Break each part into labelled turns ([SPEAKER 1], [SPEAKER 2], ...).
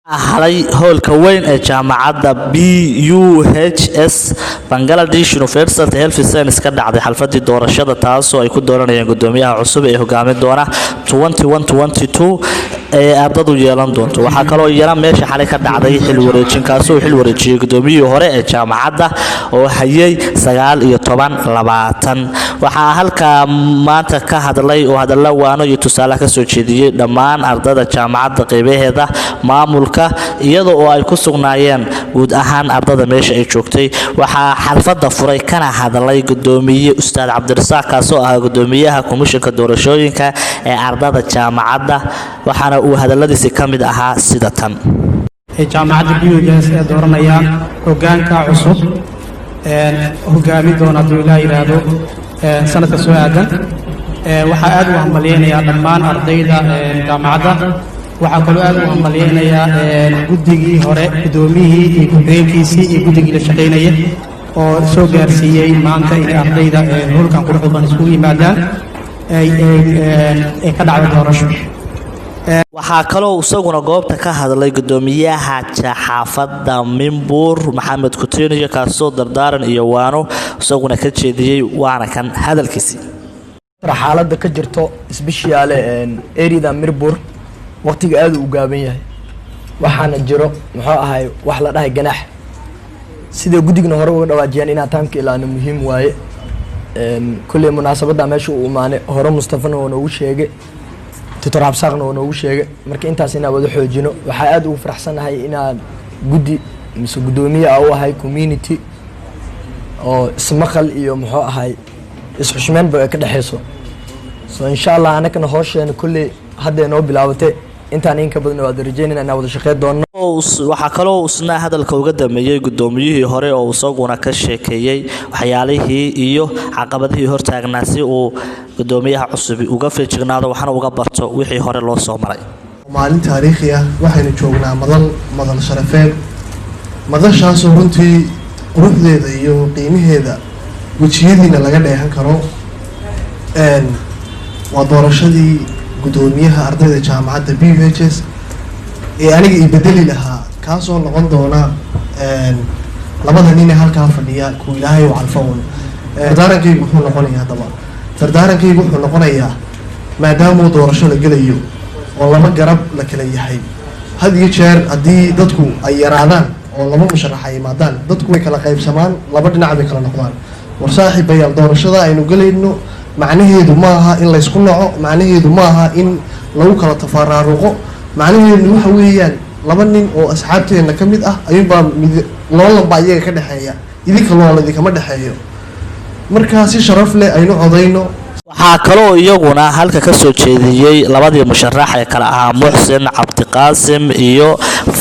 [SPEAKER 1] halay howlka weyn ee jaamacadda BUHS Bangladesh University Health Science ka dhacday xalfadii doorashada taasoo ay ku dooranayeen gudoomiyaha cusub ee hogaamin doona 2022 ee ardadu yeelan doonto waxa kale oo yara meesha xalay ka dhacday xil wareejin kaasoo xil wareejiyay gudoomiyihii hore ee jaamacadda oo hayay 1920 waxa halka maanta ka hadlay oo hadalla waano iyo tusaale ka soo jeediyay dhammaan ardada jaamacadda qeybaheeda maamulka iyadoo oo ay ku sugnaayeen guud ahaan ardada meesha ay joogtay waxa xalfada furay kana hadlay gudoomiye Ustaad Cabdirasaaq kaasoo ah gudoomiyaha komishanka doorashooyinka ee ardada jaamacadda waxaana uu hadalladiisa kamid ahaa sida tan
[SPEAKER 2] jaamacadda BUHS ee dooranaya hogaanka cusub hogaami doona Ilaa yiraahdo sanadka soo aadan waxa aad u hambalyeynaya dhammaan ardayda jaamacadda waxa kaloo aad u hambalyeynaya guddigii hore gudoomiyihii iyo ku-xigeenkiisii iyo guddigii la shaqeynayay oo soo gaarsiiyay maanta in ardayda howlkan quruxda badan isugu yimaadaan ay ka dhacdo doorasho
[SPEAKER 1] waxaa kaloo isaguna goobta ka hadlay gudoomiyaha xaafadda Minbuur Maxamed Kutiniyo kaasoo dardaaran iyo waano isaguna ka jeediyay waana kan hadalkiisii
[SPEAKER 3] xaaladda ka jirto isbishiyaale area Minbuur waqtiga aad u gaaban yahay waxaana jiro muxuu ahay wax la dhahay ganax sida guddigna hore uga dhawaajiyaan in taamka ilaana muhiim waaye kulli munaasabada meesha uu imaanay hore Mustafana oo noogu sheegay Dr. Absaaqna oo noogu sheegay marka intaas inaan wada xoojino waxa aad ugu faraxsanahay inaan guddi mise gudoomiye ah u ahay community oo ismaqal iyo muxuu ahay isxushmeen ba ka dhaxayso so insha Allah anakana hoosheen kulli hadda noo bilaabatay intaan in ka badan oo rajaynayna inaan wada shaqeyn doono
[SPEAKER 1] waxa kaloo usna hadalka uga dameeyay gudoomiyihii hore oo isaguna ka sheekeeyay waxyaalihii iyo caqabadihii hortaagnaa si uu gudoomiyaha cusub uga feejignaado waxana uga barto wixii hore loo soo maray
[SPEAKER 4] maalin taariikhi ah waxaynu joognaa madal sharafeed madashaas oo runtii quruxdeeda iyo qiimaheeda wajiyadiina laga dheehan karo waa doorashadii gudoomiyaha ardayda jaamacadda BUHS ee aniga i bedeli lahaa kaasoo noqon doona labada nin ee halkaa fadhiya ku Ilaahay oo calfawn dardaarankaygu wuxuu noqonayaa daba dardaarankaygu wuxuu noqonayaa maadaama doorasho la gelayo oo laba garab la kala yahay had iyo jeer haddii dadku ay yaraadaan oo laba musharax ay yimaadaan dadku way kala qaybsamaan laba dhinac bay kala noqdaan war saaxiibayaal doorashada aynu galayno macnaheedu ma aha in la isku naco macnaheedu ma aha in lagu kala tafaraaruqo macnaheedu waxa weeyaan laba nin oo asxaabteena ka mid ah ayuunbaa loolanba iyaga ka dhexeeya idinka looladi kama dhexeeyo markaa si sharaf leh aynu codayno
[SPEAKER 1] waxaa kaloo iyaguna halka ka soo jeediyay labadii musharax ee kala ahaa Muxsin Cabdiqaasim iyo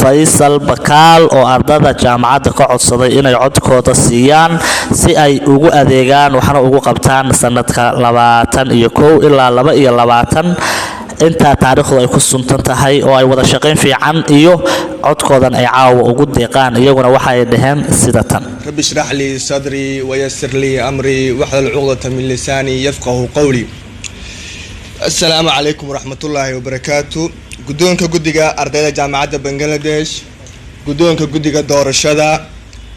[SPEAKER 1] Faysal Bakaal oo ardada jaamacadda ka codsaday inay codkooda siiyaan si ay ugu adeegaan waxana ugu qabtaan sanadka 21 ilaa 22 inta taariikhdu ay ku suntan tahay oo ay wada shaqeyn fiican iyo codkoodan ay caawa ugu deeqaan iyaguna waxa ay dhaheen sida tan
[SPEAKER 5] rabbi shrah li sadri wa yassir li amri wahlul 'uqdatan min lisani yafqahu qawli assalaamu alaykum wa rahmatullahi wa barakatuh gudoonka guddiga ardayda jaamacadda Bangladesh gudoonka guddiga doorashada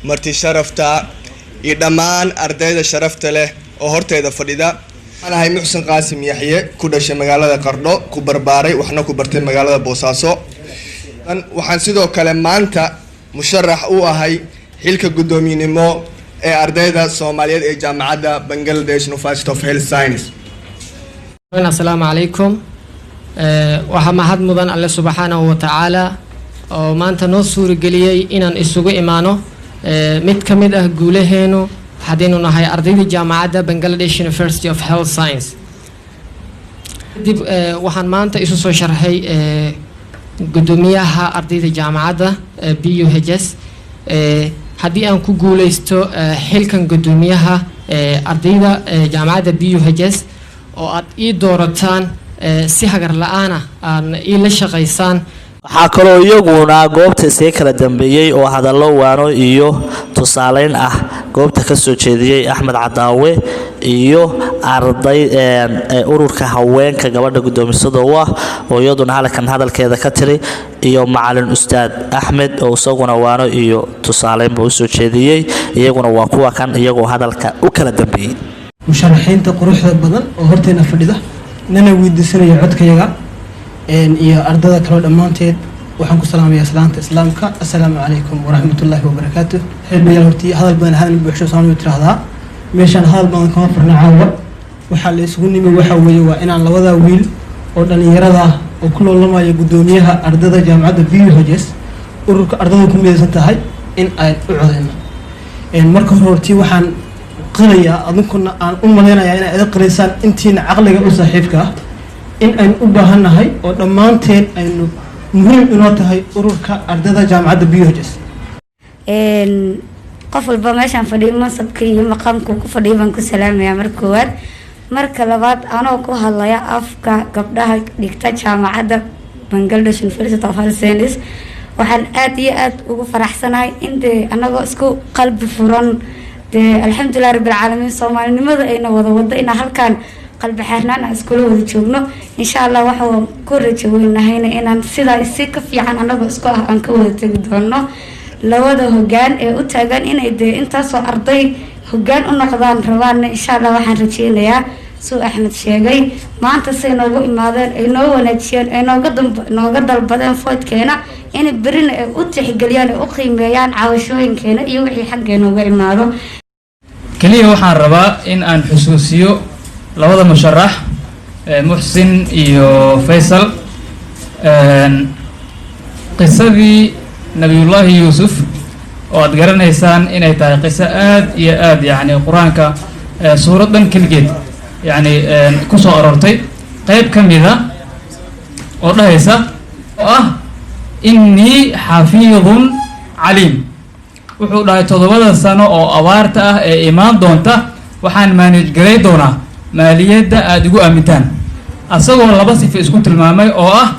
[SPEAKER 5] marti sharafta iyo dhammaan ardayda sharafta leh oo horteeda fadhida أنا هاي محسن قاسم يحيى كودش مقالة قردو كبرباري وحنا كبرتين مقالة بوساسو وحنسيدو كلمانتا مشرح أو هاي حيلك قدومين مو أرديدا سوماليات جامعة بنغلاديش University of Health Science.
[SPEAKER 6] السلام عليكم وحمد مدن الله سبحانه وتعالى ومانتا نصور قليي إنان إسوغو إيمانو متكمد قولهينو حدينو نهاي أرديدي جامعة Bangladesh University of Health Science ديب وحن مانتا إسوسو شرحي قدوميها أرديدي جامعة BUHS حدي أنكو قوليستو حلكن قدوميها أرديدي جامعة BUHS وأد إي دورتان سيحقر لآنا أن إي لشغيسان
[SPEAKER 1] waxaa kaloo iyaguna goobta see kala dambeeyay oo hadallo waano iyo tusaaleyn ah goobta ka soo jeediyey Axmed Cadaawe iyo arday ururka haweenka gabadha gudoomisada u ah oo iyaduna halkan hadalkeeda ka tiri iyo macallin ustaad Axmed oo isaguna waano iyo tusaaleyn buu soo jeediyey iyaguna waa kuwa kan iyagoo hadalka u kala dambeeyay
[SPEAKER 2] musharaxiinta quruxda badan oo horteena fadhida nana weydiisanaya codkayaga iyo ardada kale dhamaanteed waxaan ku salaamayaa salaanta islaamka assalaamu calaykum waraxmatullaahi wabarakaatuh xilbiyaal hortii hadal badan hadal buuxsho Soomaalidu tiraahdaa meeshaan hadal badan kama furna caawa waxaa la isugu nimi waxa weeye waa inaan labada wiil oo dhalinyarada oo ku loolamaya gudoomiyaha ardada jaamacadda BUHS ururka ardada ku midaysan tahay in ay u codeyno marka hore hortii waxaan qirayaa adinkuna aan u maleynayaa in ay qiraysaan intiina caqliga u saaxiibka ah in aynu u baahannahay oo dhammaanteen aynu muhiim inoo tahay ururka ardada jaamacadda BUHS
[SPEAKER 7] qof walba meeshaan fadhiyo mansabka iyo maqaamka ku fadhiyo baan ku salaamayaa marka koowaad marka labaad anoo ku hadlaya afka gabdhaha dhigta jaamacadda Bangladesh University of Health Sciences waxaan aad iyo aad ugu faraxsanahay intee anagoo isku qalbi furan alxamdulillaah rabbil caalamiin Soomaalinimada ayna wada ina halkaan qalbi xirnaan iskula wada joogno insha Allah waxaan ku rajaynahay inaan sidaa si ka fiican anagoo isku ah aan ka wada tagi doono labada hoggaan ee u taagan inay intaas oo arday hoggaan u noqdaan rabaan insha Allah waxaan rajaynayaa soo Axmed sheegay maanta say noogu imaadeen ay noo wanaajiyeen ay nooga dalbadeen foodkeena in berina ay u tixgeliyaan u qiimeeyaan caawishooyinkeena iyo wixii xaggeena uga imaado
[SPEAKER 8] kaliya waxaan rabaa in aan xusuusiyo labada musharax Muxsin iyo Faisal qisadii nabiyullaahi Yuusuf oo aad garanaysaan inay tahay qiso aad iyo aad yani quraanka suuradan kaligeed yani ku soo aroortay qayb kamida oo dhahaysa oo ah innii xafiidun caliim wuxuu dhahay 7 sano oo abaarta ah ee imaan doonta waxaan manage garay doonaa maaliyadda aad ugu aamintaan asagoo laba sifo isku tilmaamay oo ah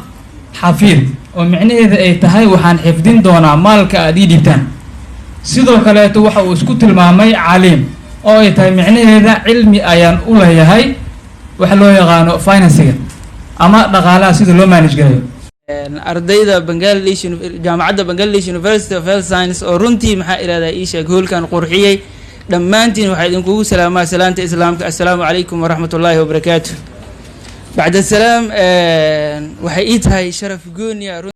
[SPEAKER 8] xafiid oo micnaheedu ay tahay waxaan xifdin doonaa maalka aad ii dhibtaan sidoo kale waxa uu isku tilmaamay caliim oo ay tahay micnaheeda cilmi ayaan u leeyahay waxa loo yaqaano financing ama dhaqaalaha sida loo manage gareeyo
[SPEAKER 9] ardayda Bangladesh jaamacadda Bangladesh University of Health Science oo runtii maxaa ilaahay ii sheeg hoolkan qurxiyay dhammaantiin waxaan idinkugu salaamaa salaanta islaamka assalaamu calaykum waraxmatullaahi wabarakaatuh bacda salaam waxay ii tahay sharaf gooni ah